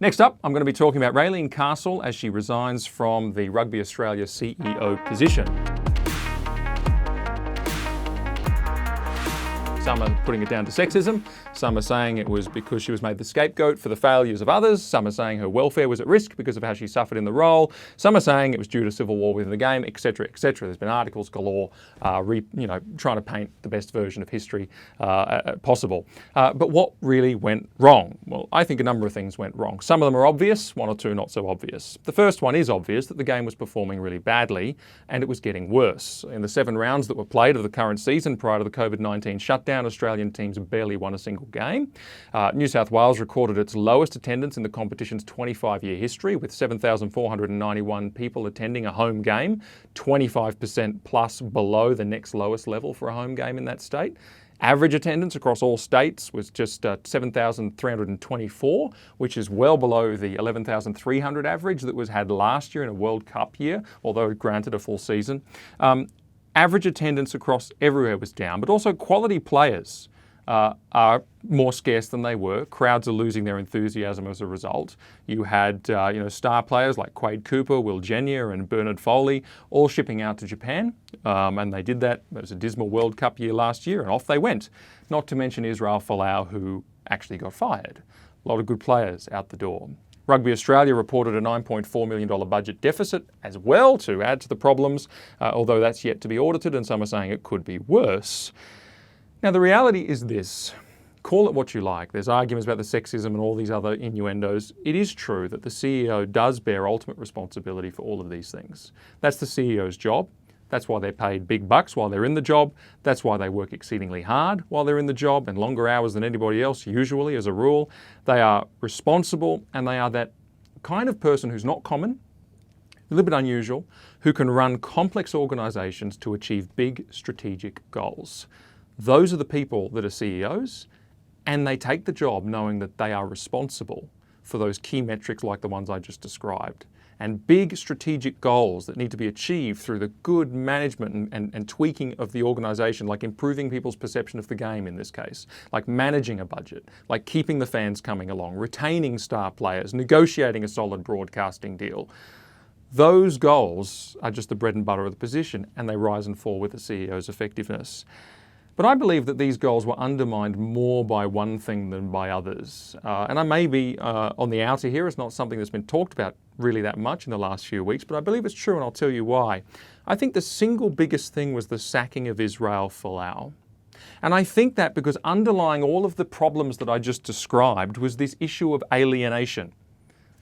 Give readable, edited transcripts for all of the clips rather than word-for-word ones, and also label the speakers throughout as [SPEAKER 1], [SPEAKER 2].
[SPEAKER 1] Next up, I'm going to be talking about Raelene Castles as she resigns from the Rugby Australia CEO position. Some are putting it down to sexism. Some are saying it was because she was made the scapegoat for the failures of others. Some are saying her welfare was at risk because of how she suffered in the role. Some are saying it was due to civil war within the game, etc., etc. There's been articles galore, trying to paint the best version of history possible. But what really went wrong? Well, I think a number of things went wrong. Some of them are obvious, one or two not so obvious. The first one is obvious, that the game was performing really badly and it was getting worse. In the 7 rounds that were played of the current season prior to the COVID-19 shutdown, Australian teams barely won a single game. New South Wales recorded its lowest attendance in the competition's 25-year history, with 7,491 people attending a home game, 25% plus below the next lowest level for a home game in that state. Average attendance across all states was just 7,324, which is well below the 11,300 average that was had last year in a World Cup year, although granted a full season. Average attendance across everywhere was down, but also quality players are more scarce than they were. Crowds are losing their enthusiasm as a result. You had star players like Quade Cooper, Will Genia and Bernard Foley all shipping out to Japan, and they did that. It was a dismal World Cup year last year, and off they went. Not to mention Israel Phillips, who actually got fired. A lot of good players out the door. Rugby Australia reported a $9.4 million budget deficit as well to add to the problems, although that's yet to be audited and some are saying it could be worse. Now the reality is this, call it what you like. There's arguments about the sexism and all these other innuendos. It is true that the CEO does bear ultimate responsibility for all of these things. That's the CEO's job. That's why they're paid big bucks while they're in the job. That's why they work exceedingly hard while they're in the job and longer hours than anybody else, usually as a rule. They are responsible and they are that kind of person who's not common, a little bit unusual, who can run complex organisations to achieve big strategic goals. Those are the people that are CEOs, and they take the job knowing that they are responsible for those key metrics like the ones I just described. And big strategic goals that need to be achieved through the good management and tweaking of the organisation, like improving people's perception of the game in this case, like managing a budget, like keeping the fans coming along, retaining star players, negotiating a solid broadcasting deal. Those goals are just the bread and butter of the position, and they rise and fall with the CEO's effectiveness. But I believe that these goals were undermined more by one thing than by others. And I may be on the outer here. It's not something that's been talked about really that much in the last few weeks, but I believe it's true, and I'll tell you why. I think the single biggest thing was the sacking of Israel Phillips. And I think that because underlying all of the problems that I just described was this issue of alienation.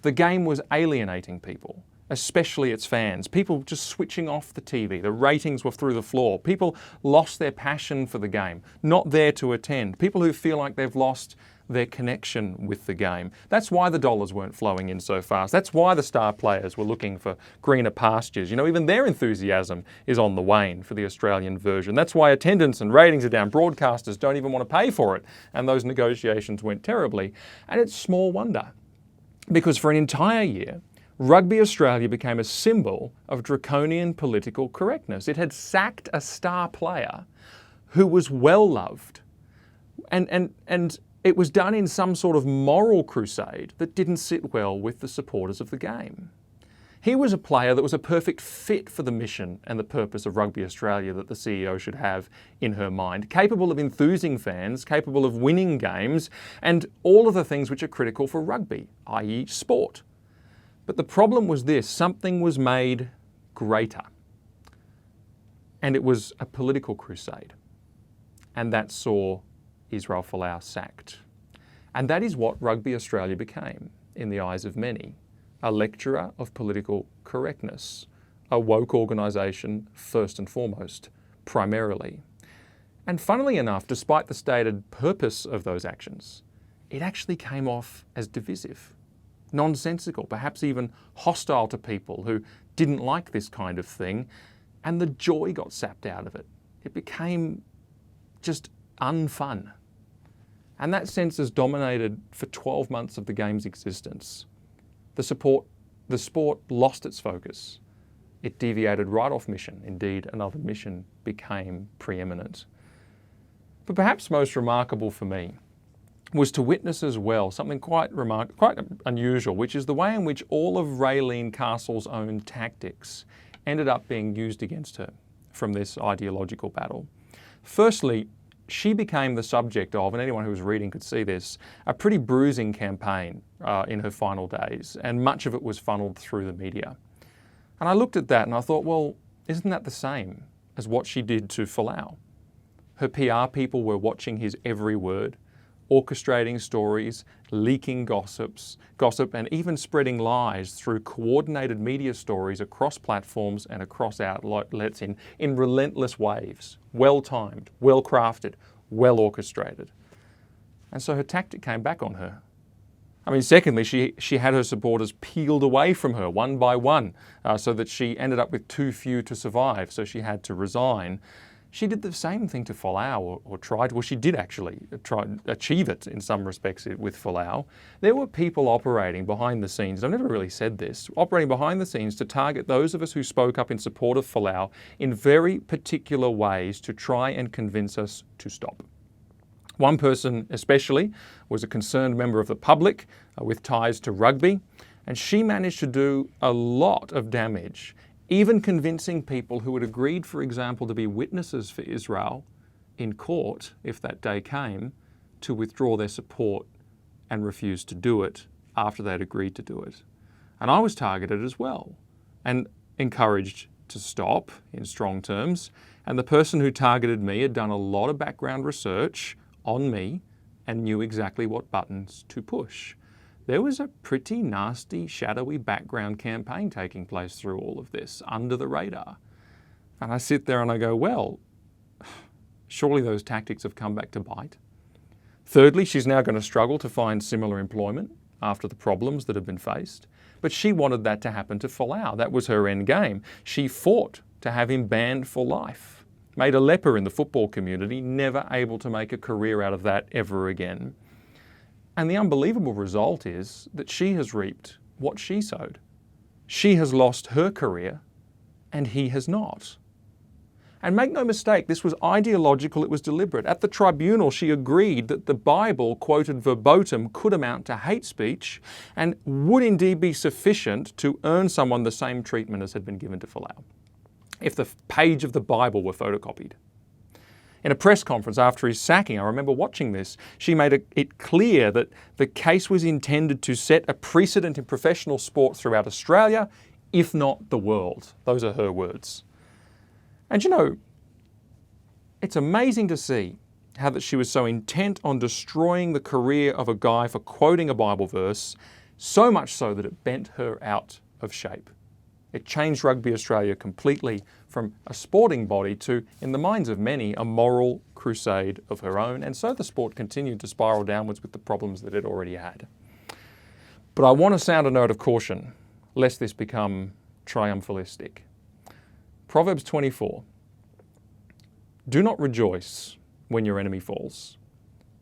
[SPEAKER 1] The game was alienating people, especially its fans. People just switching off the TV. The ratings were through the floor. People lost their passion for the game, not there to attend. People who feel like they've lost their connection with the game. That's why the dollars weren't flowing in so fast. That's why the star players were looking for greener pastures. Even their enthusiasm is on the wane for the Australian version. That's why attendance and ratings are down. Broadcasters don't even want to pay for it. And those negotiations went terribly. And it's small wonder, because for an entire year, Rugby Australia became a symbol of draconian political correctness. It had sacked a star player who was well loved, and it was done in some sort of moral crusade that didn't sit well with the supporters of the game. He was a player that was a perfect fit for the mission and the purpose of Rugby Australia that the CEO should have in her mind, capable of enthusing fans, capable of winning games, and all of the things which are critical for rugby, i.e. sport. But the problem was this: something was made greater. And it was a political crusade. And that saw Israel Phillips sacked. And that is what Rugby Australia became, in the eyes of many. A lecturer of political correctness. A woke organisation, first and foremost, primarily. And funnily enough, despite the stated purpose of those actions, it actually came off as divisive. Nonsensical, perhaps even hostile to people who didn't like this kind of thing, and the joy got sapped out of it. It became just unfun. And that sense has dominated for 12 months of the game's existence. The sport lost its focus. It deviated right off mission. Indeed, another mission became preeminent. But perhaps most remarkable for me was to witness as well something quite unusual, which is the way in which all of Raelene Castles' own tactics ended up being used against her from this ideological battle. Firstly, she became the subject of, and anyone who was reading could see this, a pretty bruising campaign in her final days, and much of it was funneled through the media. And I looked at that and I thought, well, isn't that the same as what she did to Folau? Her PR people were watching his every word, orchestrating stories, leaking gossip, and even spreading lies through coordinated media stories across platforms and across outlets in relentless waves, well-timed, well-crafted, well-orchestrated. And so her tactic came back on her. I mean, secondly, she had her supporters peeled away from her one by one, so that she ended up with too few to survive, so she had to resign. She did the same thing to Folau, or tried, well, she did actually try achieve it in some respects with Folau. There were people operating behind the scenes, I've never really said this, operating behind the scenes to target those of us who spoke up in support of Folau in very particular ways to try and convince us to stop. One person especially was a concerned member of the public with ties to rugby, and she managed to do a lot of damage, even convincing people who had agreed, for example, to be witnesses for Israel in court, if that day came, to withdraw their support and refuse to do it after they'd agreed to do it. And I was targeted as well and encouraged to stop in strong terms. And the person who targeted me had done a lot of background research on me and knew exactly what buttons to push. There was a pretty nasty, shadowy background campaign taking place through all of this, under the radar. And I sit there and I go, well, surely those tactics have come back to bite. Thirdly, she's now going to struggle to find similar employment after the problems that have been faced. But she wanted that to happen to Folau. That was her end game. She fought to have him banned for life. Made a leper in the football community, never able to make a career out of that ever again. And the unbelievable result is that she has reaped what she sowed. She has lost her career and he has not. And make no mistake, this was ideological, it was deliberate. At the tribunal, she agreed that the Bible, quoted verbatim, could amount to hate speech and would indeed be sufficient to earn someone the same treatment as had been given to Folau, if the page of the Bible were photocopied. In a press conference after his sacking, I remember watching this, she made it clear that the case was intended to set a precedent in professional sport throughout Australia, if not the world. Those are her words. And you know, it's amazing to see how that she was so intent on destroying the career of a guy for quoting a Bible verse, so much so that it bent her out of shape. It changed Rugby Australia completely from a sporting body to, in the minds of many, a moral crusade of her own. And so the sport continued to spiral downwards with the problems that it already had. But I want to sound a note of caution, lest this become triumphalistic. Proverbs 24. Do not rejoice when your enemy falls,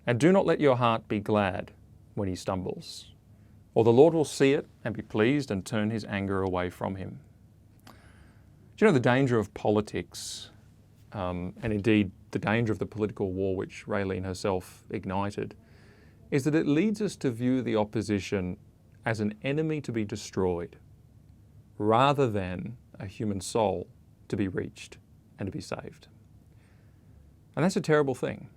[SPEAKER 1] and do not let your heart be glad when he stumbles. Or the Lord will see it and be pleased and turn his anger away from him. Do you know the danger of politics, and indeed the danger of the political war which Raelene herself ignited, is that it leads us to view the opposition as an enemy to be destroyed, rather than a human soul to be reached and to be saved. And that's a terrible thing.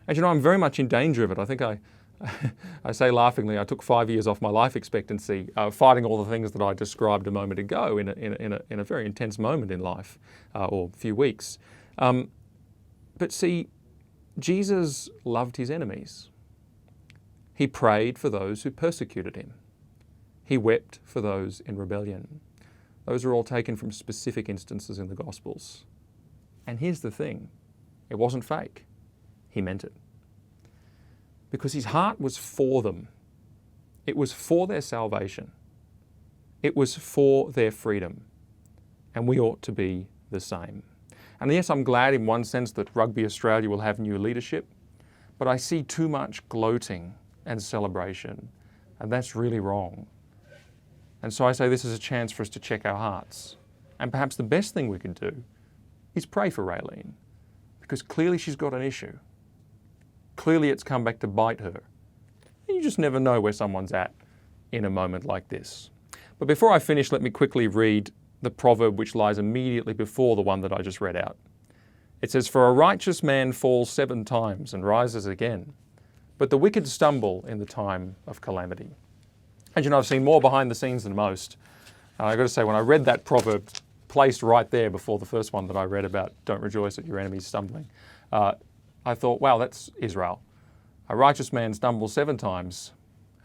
[SPEAKER 1] And you know, I'm very much in danger of it. I think I say laughingly, I took 5 years off my life expectancy fighting all the things that I described a moment ago in a very intense moment in life, or a few weeks. But see, Jesus loved his enemies. He prayed for those who persecuted him. He wept for those in rebellion. Those are all taken from specific instances in the Gospels. And here's the thing, it wasn't fake. He meant it. Because his heart was for them. It was for their salvation. It was for their freedom. And we ought to be the same. And yes, I'm glad in one sense that Rugby Australia will have new leadership, but I see too much gloating and celebration, and that's really wrong. And so I say this is a chance for us to check our hearts. And perhaps the best thing we could do is pray for Raelene, because clearly she's got an issue. clearly it's come back to bite her. You just never know where someone's at in a moment like this. But before I finish, let me quickly read the proverb which lies immediately before the one that I just read out. It says, "For a righteous man falls 7 times and rises again, but the wicked stumble in the time of calamity." And you know, I've seen more behind the scenes than most. And I've got to say, when I read that proverb placed right there before the first one that I read about don't rejoice at your enemies stumbling, I thought, wow, that's Israel. A righteous man stumbles 7 times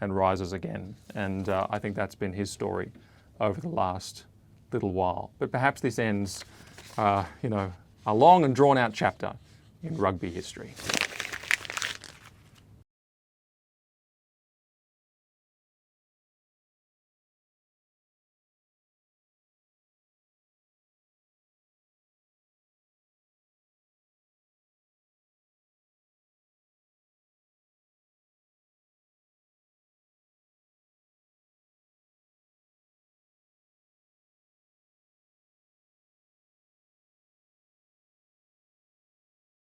[SPEAKER 1] and rises again. And I think that's been his story over the last little while. But perhaps this ends, a long and drawn out chapter in rugby history.